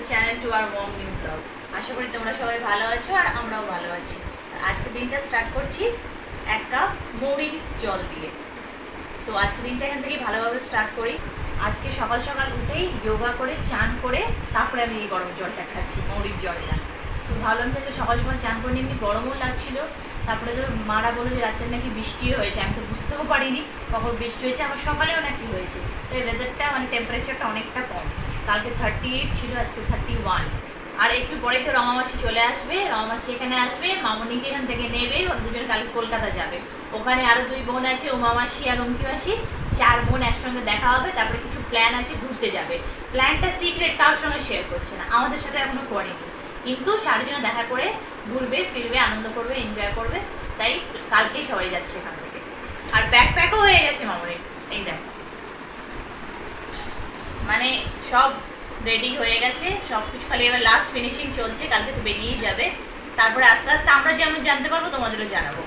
Channel to আর warm new blog. আশা করি তোমরা সবাই ভালো আছো আর আমরাও ভালো আছি। আজকে দিনটা স্টার্ট করছি 1 কাপ মৌরির জল দিয়ে। তো আজকে দিনটা এখান থেকে ভালোভাবে স্টার্ট করি। আজকে সকাল সকাল উঠেই যোগা করে চান করে তারপরে আমি এই গরম জলটা খাচ্ছি, মৌরির জলটা। তো ভাবলাম যে সকাল সকাল চান করে এমনি গরমও লাগছিল। তারপরে তো মারা বললো যে রাত্রে নাকি বৃষ্টি হয়েছে, আমি তো বুঝতেও পারিনি কখন বৃষ্টি হয়েছে, আবার সকালেও নাকি হয়েছে। তো এই ওয়েদারটা মানে টেম্পারেচারটা অনেকটা কম, কালকে 38 ছিল, আজকে 31। আর একটু পরে তো রমামাসি চলে আসবে, রমামাসি এখানে আসবে, মামনিকে এখান থেকে নেবে, ওরা দুজন কালকে কলকাতা যাবে। ওখানে আরও 2 বোন আছে, উমামাসি আর অঙ্কি মাসি, 4 বোন একসঙ্গে দেখা হবে। তারপরে কিছু প্ল্যান আছে, ঘুরতে যাবে। প্ল্যানটা সিক্রেট, কারোর সঙ্গে শেয়ার করছে না, আমাদের সাথে এখনো করেনি, কিন্তু 4 জনে দেখা করে ঘুরবে ফিরবে, আনন্দ করবে, এনজয় করবে। তাই কালকেই সবাই যাচ্ছে এখান থেকে। আর প্যাকও হয়ে গেছে মামনির, এই দেখো, মানে সব রেডি হয়ে গেছে সব কিছু, খালি এবার লাস্ট ফিনিশিং চলছে। কালকে তো বেরিয়েই যাবে, তারপরে আস্তে আস্তে আমরা যেমন জানতে পারবো তোমাদেরও জানাবো।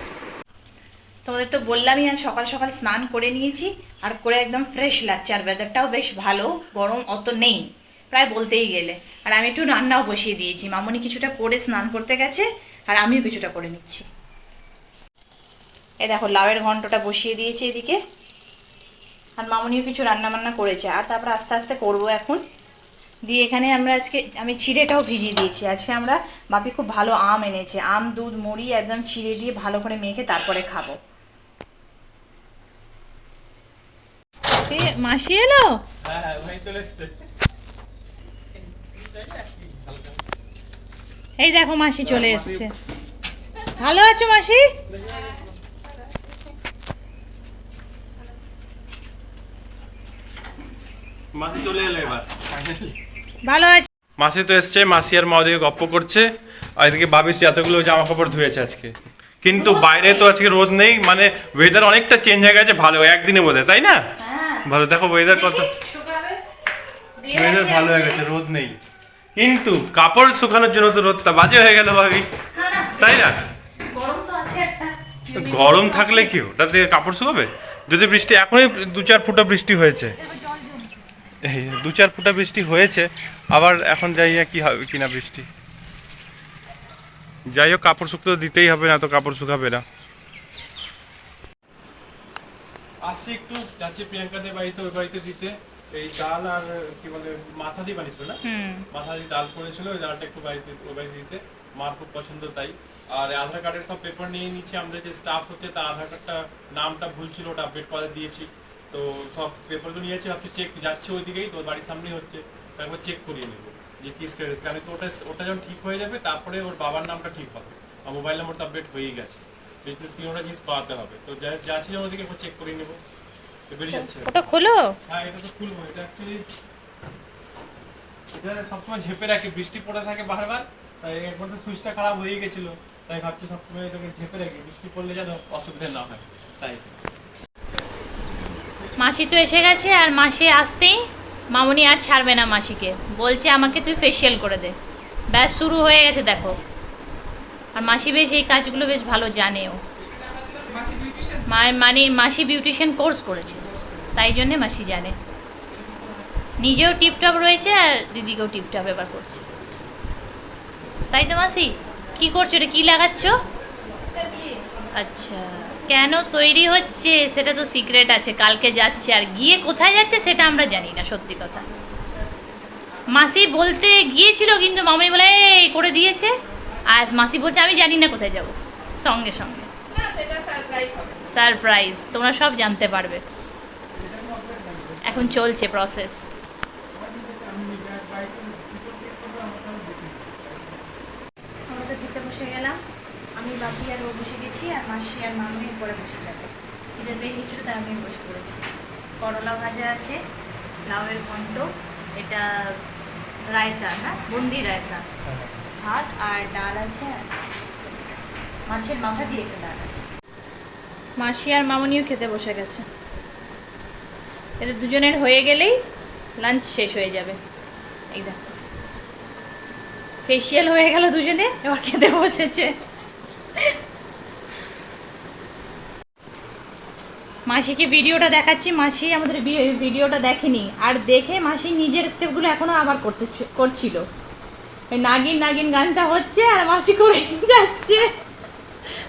তোমাদের তো বললামই, আর সকাল সকাল স্নান করে নিয়েছি, আর করে একদম ফ্রেশ লাগছে, আর ওয়েদারটাও বেশ ভালো, গরম অত নেই প্রায় বলতেই গেলে। আর আমি একটু রান্নাও বসিয়ে দিয়েছি, মামনি কিছুটা করে স্নান করতে গেছে, আর আমিও কিছুটা করে নিচ্ছি। এই দেখো লাউয়ের ঘন্টটা বসিয়ে দিয়েছি এদিকে, আর মামনিও কিছু রান্না বান্না করেছে, আর তারপর আস্তে আস্তে করবো এখন দিয়ে। এখানে আমরা আজকে আমি চিড়েটাও ভিজিয়ে দিয়েছি। আজকে আমরা বাপি খুব ভালো আম এনেছে, আম দুধ মুড়ি একদম চিড়ে দিয়ে ভালো করে মেখে তারপরে খাবো। মাসি এলো? হ্যাঁ ভাই চলে এসেছে। এই দেখো মাসি চলে এসেছে। ভালো আছো মাসি? মাসি চলে এলো এবার ফাইনালি। ভালো আছে। মাসি তো এসছে, মাসি আর মা ওদিকে গপ্প করছে, আর এদিকে ভাবিস এতগুলো জামা কাপড় ধুয়েছে আজকে। কিন্তু বাইরে তো আজকে রোদ নেই, মানে ওয়েদার অনেকটা চেঞ্জ হয়ে গেছে, ভালো একদিনে বোধহয়, তাই না? ভালো, দেখো ওয়েদার কত, ওয়েদার ভালো হয়ে গেছে, রোদ নেই। কিন্তু কাপড় শুকানোর জন্য তো রোদটা বাজে হয়ে গেল ভাবি, তাই না? গরম থাকলে কি ওটাতে কাপড় শুকাবে? যদি বৃষ্টি এখনই 2-4 ফুটা বৃষ্টি হয়েছে, এই 2-4 ফুটা বৃষ্টি হয়েছে, আবার এখন যাই কি হবে কিনা বৃষ্টি। যাই হোক, কাপড় শুকতে তো দিতেই হবে, না তো কাপড় শুকাবে না। আসছি একটু, যাচ্ছি প্রিয়াঙ্কাদের বাড়িতে, ওই বাড়িতে দিতে এই ডাল আর কি বলে মাথা দিয়ে বানিয়েছিল না, মাথা দিয়ে ডাল করেছিল, ওই ডালটা একটু বাড়িতে ওই বাড়িতে দিতে, মার খুব পছন্দ তাই। আর আধার কার্ডের সব পেপার নিয়ে নিচ্ছি, আমরা যে স্টাফ হচ্ছে তার আধার কার্ডটা নামটা ভুল ছিল, ওটা আপডেট করে দিয়েছি। তো সব পেপারগুলো নিয়েছি, ভাবছি চেক যাচ্ছে ওইদিকেই, তো বাড়ির সামনেই হচ্ছে, একবার চেক করিয়ে নেবো যে কি স্ট্যাটাস, কারণ ওটা যখন ঠিক হয়ে যাবে তারপরে ওর বাবার নামটা ঠিক হবে, আর মোবাইল নাম্বারটা আপডেট হয়েই গেছে, তিনটা জিনিস করাতে হবে। তো যাচ্ছি যখন ওদিকে একবার চেক করে নেবো। বেরিয়ে যাচ্ছে ওটা খোলো। হ্যাঁ এটা তো খুলবো, এটা অ্যাকচুয়ালি এটা সবসময় ঝেপে রাখি, বৃষ্টি পড়ে থাকে বারবার, তাই একবার তো সুইচটা খারাপ হয়ে গেছিল, তাই ভাবছি সবসময় এটাকে ঝেপে রাখি, বৃষ্টি পড়লে যেন অসুবিধা না হয়, তাই। মাসি তো এসে গেছে, আর মাসি আসতেই মামনি আর ছাড়বে না মাসিকে, বলছে আমাকে তুই ফেসিয়াল করে দে। ব্যাস শুরু হয়ে গেছে দেখো। আর মাসি বেশ এই কাজগুলো বেশ ভালো জানেও, মানে মাসি বিউটিশিয়ান কোর্স করেছে, তাই জন্যে মাসি জানে। নিজেও টিপটপ রয়েছে আর দিদিকেও টিপটপ এবার করছে, তাই তো মাসি? কি করছো, এটা কি লাগাচ্ছ? আচ্ছা, কেন তৈরি হচ্ছে সেটা তো সিক্রেট আছে, কালকে যাচ্ছে, আর গিয়ে কোথায় যাচ্ছে সেটা আমরা জানি না, সত্যি কথা। মাসি বলতে গিয়েছিল, কিন্তু মামনি বলে এই করে দিয়েছে, আর মাসি বলছে আমি জানি না কোথায় যাব, সঙ্গে সঙ্গে সারপ্রাইজ, তোমরা সব জানতে পারবে। এখন চলছে প্রসেস। আমরা তো খেতে বসে গেলাম, আমি বাপি আর ও বসে গেছি, আর মাসি আর মামনি পরে বসে যাবে। খিদে পেয়ে গেছিল তাই আমি বসে পড়েছি। করলা ভাজা আছে, লাউয়ের ঘন্ট, এটা রায়তা না, বুন্দি রায়তা, ভাত আর ডাল আছে, মাছের মাথা দিয়ে একটা ডাল আছে। মাসি আর মামনিও খেতে বসে গেছে, এদের দুজনের হয়ে গেলেই লাঞ্চ শেষ হয়ে যাবে। এই দেখো ফেসিয়াল হয়ে গেল দুজনে, এবার খেতে বসেছে। মাসিকে ভিডিওটা দেখাচ্ছি, মাসি আমাদের ভিডিওটা দেখেনি, আর দেখে মাসি নিজের স্টেপগুলো এখনও আবার করছিল। ওই নাগিন নাগিন গানটা হচ্ছে আর মাসি করে যাচ্ছে,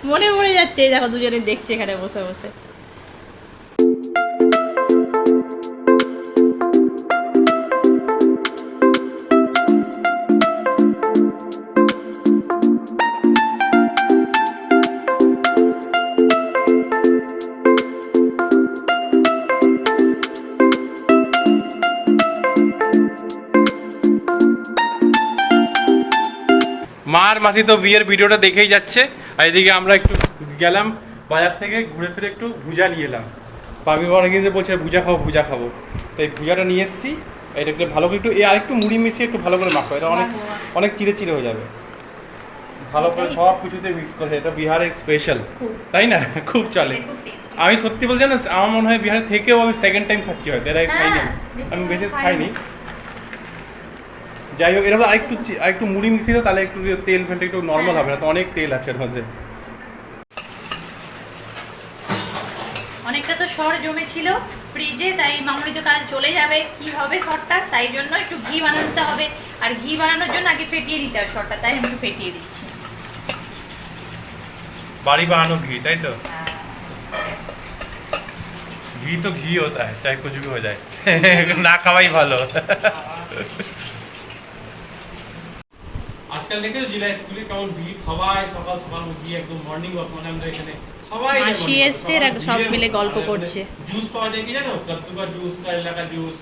মনে পড়ে যাচ্ছে। এই দেখো দুজনে দেখছে এখানে বসে বসে। মা আর মাসি তো বিয়ের ভিডিওটা দেখেই যাচ্ছে, আর এদিকে আমরা একটু গেলাম বাজার থেকে, ঘুরে ফিরে একটু ভুজা নিয়ে এলাম। পাবি বড় কিন্তু বলছে ভুজা খাবো ভুজা খাবো, তো এই ভুজাটা নিয়ে এসেছি। এটা একটু ভালো করে একটু আর একটু মুড়ি মিশিয়ে একটু ভালো করে মাখো, এটা অনেক অনেক চিড়ে চিড়ে হয়ে যাবে। ভালো করে সব কিছুতে মিক্স করে, এটা বিহারের স্পেশাল, তাই না? খুব চলে। আমি সত্যি বলছি না, আমার মনে হয় বিহারের থেকেও আমি সেকেন্ড টাইম খাচ্ছি, হয়তো এর আগে খাইনি, আমি বেশি খাইনি। যাই হোক, এর মধ্যে আরেকটু মুড়ি মিশিয়ে দাও, তাহলে একটু তেল ফেলটা একটু নর্মাল হবে, না তো অনেক তেল আছে এর মধ্যে। অনেকটা তো সর জমেছিল ফ্রিজে, তাই মামুনি তো কাল চলে যাবে, কি হবে সরটা, তাই জন্য একটু ঘি বানাতে হবে। আর ঘি বানানোর জন্য আগে ফেটিয়ে দিতে হবে সরটা, তাই আমি একটু ফেটিয়ে দিচ্ছি। বাড়ি বানানো ঘি, তাই তো? ঘি তো ঘি হতা है, चाहे कुछ भी हो जाए। না খাওয়াই ভালো। আজকাল দেখেছো জেলা স্কুলে কেমন ভিড়, সবাই সকাল সকাল গিয়ে একদম মর্নিং ওয়াক, মানে আমরা এখানে সবাই মাসি এসছে, এরা সব মিলে গল্প করছে। জুস পাওয়া যায় কি জানো, কদ্দু का জুস, করেলা का জুস,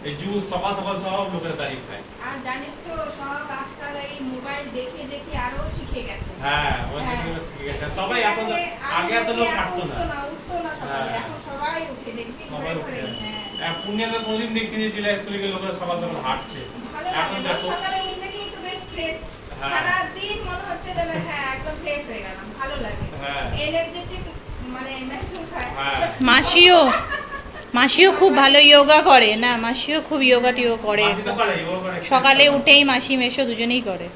এই জুস সকাল সকাল সব লোকের তারিফ খায়। আর জানিস তো সব আজকাল এই মোবাইল দেখে দেখে আরো শিখে গেছে। হ্যাঁ, অনেক শিখে গেছে সবাই। এখন আগে এত লোক হাঁটতো না, উঠতো না সকালে, এখন সবাই উঠে দেখবি ঘুরে ঘুরে। হ্যাঁ, পুণ্যতে কোনদিন দেখিনি জেলা স্কুলে গিয়ে লোকেরা সকাল সকাল হাঁটছে। ভালো লাগে, সকালে উঠলে কিন্তু বেশ ফ্রেশ, সারা দিন মনে হচ্ছে যেন হ্যাঁ একদম ফ্রেশ হয়ে গেলাম, ভালো লাগে, এনার্জেটিক মানে মেহসুস হয়। মাসিও খুব ভালো যোগা করে না, মাসিও খুব যোগা টিও করে, সকালে উঠেই মাসি মেশো দুজনেই করে,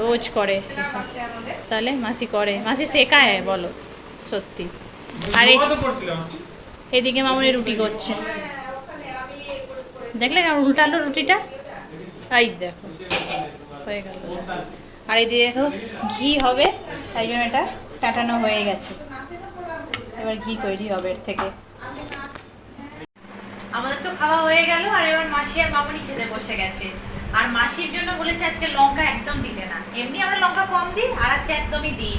রোজ করে। তাহলে মাসি করে, মাসি শেখায় বলো সত্যি। আরে এদিকে মামুনি রুটি করছে, দেখলে উল্টালো রুটিটা, এই দেখো হয়ে গেল। আর এই দেখো ঘি হবে, তাই জন্য এটা টাটানো হয়ে গেছে, এবার ঘি তৈরি হবে এর থেকে। আমাদের তো খাওয়া হয়ে গেল, আর এবার মাসি আর মামুনি খেতে বসে গেছে। আর মাসির জন্য বলেছে আজকে লঙ্কা একদম দিলে না, এমনি আমরা লঙ্কা কম দিই, আর আজকে একদমই দিই।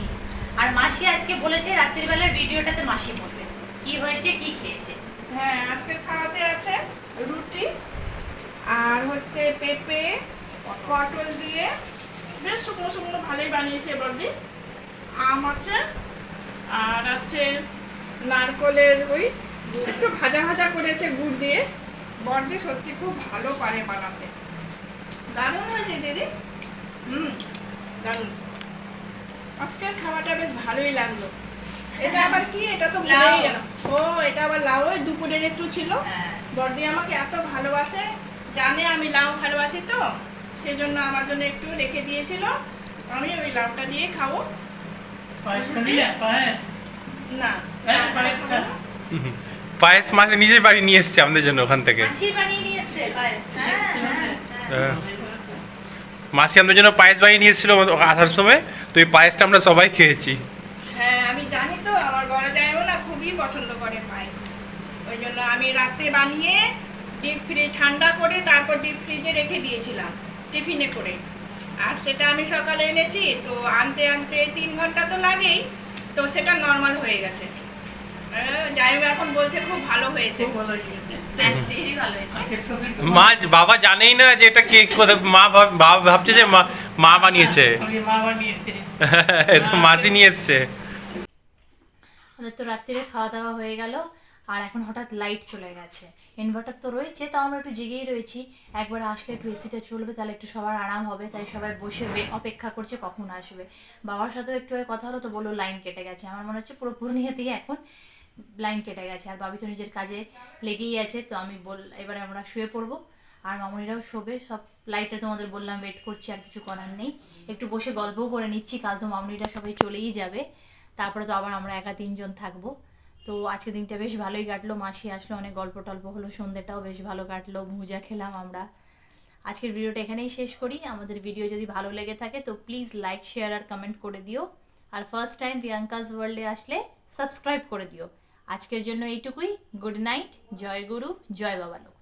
আর মাসি আজকে বলেছে রাত্রির বেলার ভিডিওটাতে মাসি বলবে কি হয়েছে কি খেয়েছে। হ্যাঁ, আজকে খাওয়াতে আছে রুটি আর হচ্ছে পেঁপে পটল দিয়ে বেশ শুকনো শুকনো ভালোই বানিয়েছে বড়দি, আম আছে, আর আছে নারকলের ওই একটু ভাজা ভাজা করেছে গুড় দিয়ে। বড়দি সত্যি খুব ভালো পারে বানাতে, দারুণ হয়েছে দিদি। দারুণ, আজকের খাওয়াটা বেশ ভালোই লাগলো। এটা আবার কি, এটা তো ভুলেই গেলাম। ও এটা আবার লাউ, ওই দুপুরের একটু ছিল। বড়দি আমাকে এত ভালোবাসে, জানে আমি লাউ ভালোবাসি, তো সেজন্য আমার জন্য একটু রেখে দিয়েছিল, আমি ওই লাউটা দিয়ে খাবো। না পায়েস মাসে নিজের বাড়ি নিয়ে এসছে আমাদের জন্য ওখান থেকে, মাসি আমাদের জন্য পায়েস বানিয়ে নিয়ে এসেছিল আসার সময়, তো এই পায়েসটা আমরা সবাই খেয়েছি। হ্যাঁ আমি জানি তো, আমার বড় জামাইও না খুবই পছন্দ করে পায়েস, ওই জন্য আমি রাতে বানিয়ে ডিপ ফ্রিজ ঠান্ডা করে তারপর ডিপ ফ্রিজে রেখে দিয়েছিলাম টিফিনে করে, আর সেটা আমি সকালে এনেছি, তো আনতে আনতে 3 ঘন্টা তো লাগেই, তো সেটা নর্মাল হয়ে গেছে। যাই হোক, এখন বলছে খুব ভালো হয়েছে, মা বাবা জানেই না যে এটা কে, বাবা ভাবছে যে মা বানিয়েছে, মাসি নিয়ে এসছে। আমাদের তো রাত্রিরে খাওয়া দাওয়া হয়ে গেল, আর এখন হঠাৎ লাইট চলে গেছে। ইনভার্টার তো রয়েছে, তাও আমরা একটু জেগেই রয়েছি, একবার আসলে একটু এসিটা চলবে, তাহলে একটু সবার আরাম হবে, তাই সবাই বসে অপেক্ষা করছে কখন আসবে। বাবার সাথেও একটু কথা হলো, তো বললো লাইন কেটে গেছে। আমার মনে হচ্ছে পুরো পূর্ণিয়া থেকে এখন লাইন কেটে গেছে, আর বাবি তো নিজের কাজে লেগেই আছে। তো আমি এবারে আমরা শুয়ে পড়বো, আর মামুনিরাও শোবে। সব লাইটে তোমাদের বললাম ওয়েট করছি, আর কিছু করার নেই, একটু বসে গল্পও করে নিচ্ছি। কাল তো মামুনিরা সবাই চলেই যাবে, তারপরে তো আবার আমরা একা 3 জন থাকবো। তো আজকে দিনটা বেশ ভালোই কাটলো, মাসি আসলো, অনেক গল্প টল্প হলো, সন্ধ্যেটাও বেশ ভালো কাটলো, ভুজা খেলাম আমরা। আজকের ভিডিওটা এখানেই শেষ করি। আমাদের ভিডিও যদি ভালো লেগে থাকে তো প্লিজ লাইক, শেয়ার আর কমেন্ট করে দিও। আর ফার্স্ট টাইম প্রিয়াঙ্কাস ওয়ার্ল্ডে আসলে সাবস্ক্রাইব করে দিও। আজকের জন্য এইটুকুই। গুড নাইট, জয় গুরু, জয় বাবা লোক।